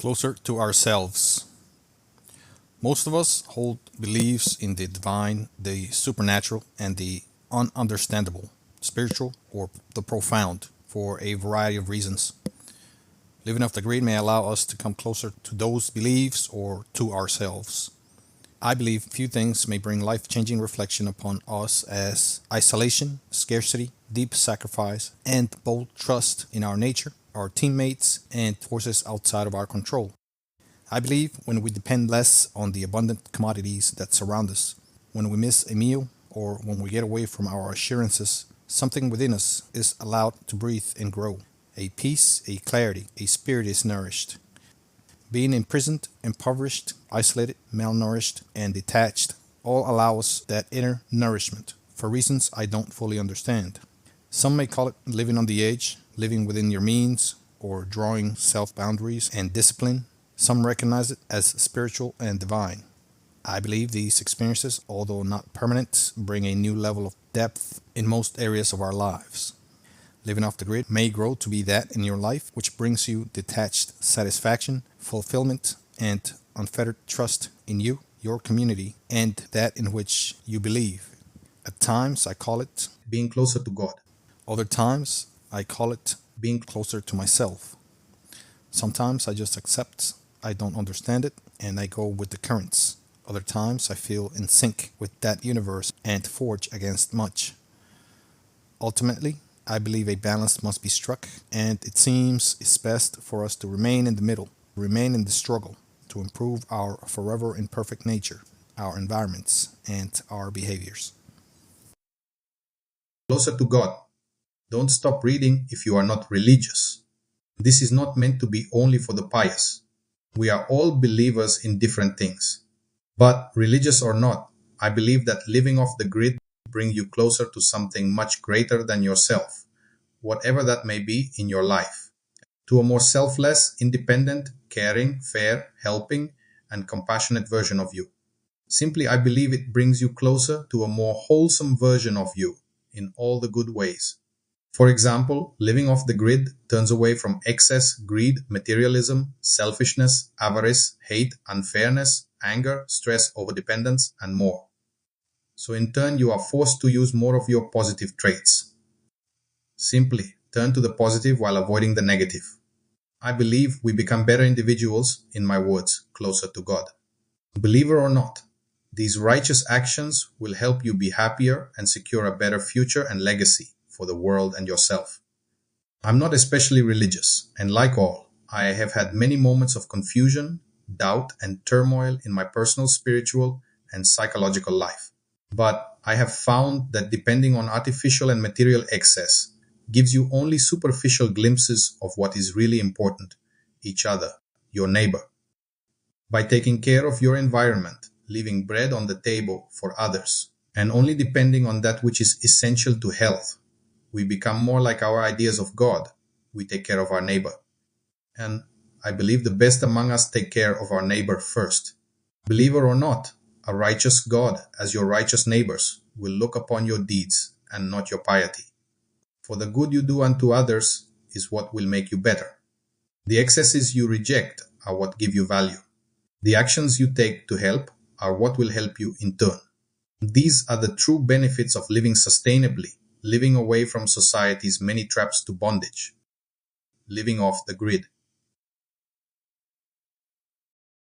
Closer to ourselves. Most of us hold beliefs in the divine, the supernatural, and the ununderstandable, spiritual, or the profound, for a variety of reasons. Living off the grid may allow us to come closer to those beliefs or to ourselves. I believe few things may bring life changing reflection upon us as isolation, scarcity, deep sacrifice, and bold trust in our nature, our teammates, and forces outside of our control. I believe when we depend less on the abundant commodities that surround us, when we miss a meal, or when we get away from our assurances, something within us is allowed to breathe and grow. A peace, a clarity, a spirit is nourished. Being imprisoned, impoverished, isolated, malnourished, and detached all allow us that inner nourishment for reasons I don't fully understand. Some may call it living on the edge, living within your means, or drawing self boundaries and discipline. Some recognize it as spiritual and divine. I believe these experiences, although not permanent, bring a new level of depth in most areas of our lives. Living off the grid may grow to be that in your life which brings you detached satisfaction, fulfillment, and unfettered trust in you, your community, and that in which you believe. At times I call it being closer to God. Other times I call it being closer to myself. Sometimes I just accept I don't understand it and I go with the currents. Other times I feel in sync with that universe and forge against much. Ultimately, I believe a balance must be struck, and it seems it's best for us to remain in the middle, remain in the struggle, to improve our forever imperfect nature, our environments, and our behaviors. Closer to God. Don't stop reading if you are not religious. This is not meant to be only for the pious. We are all believers in different things. But religious or not, I believe that living off the grid brings you closer to something much greater than yourself, whatever that may be in your life, to a more selfless, independent, caring, fair, helping, and compassionate version of you. Simply, I believe it brings you closer to a more wholesome version of you in all the good ways. For example, living off the grid turns away from excess, greed, materialism, selfishness, avarice, hate, unfairness, anger, stress, overdependence, and more. So in turn, you are forced to use more of your positive traits. Simply turn to the positive while avoiding the negative. I believe we become better individuals, in my words, closer to God. Believer or not, these righteous actions will help you be happier and secure a better future and legacy for the world and yourself. I'm not especially religious, and like all, I have had many moments of confusion, doubt, and turmoil in my personal spiritual and psychological life. But I have found that depending on artificial and material excess gives you only superficial glimpses of what is really important, each other, your neighbor. By taking care of your environment, leaving bread on the table for others, and only depending on that which is essential to health, we become more like our ideas of God. We take care of our neighbor. And I believe the best among us take care of our neighbor first. Believer or not, a righteous God, as your righteous neighbors, will look upon your deeds and not your piety. For the good you do unto others is what will make you better. The excesses you reject are what give you value. The actions you take to help are what will help you in turn. These are the true benefits of living sustainably, living away from society's many traps to bondage, living off the grid.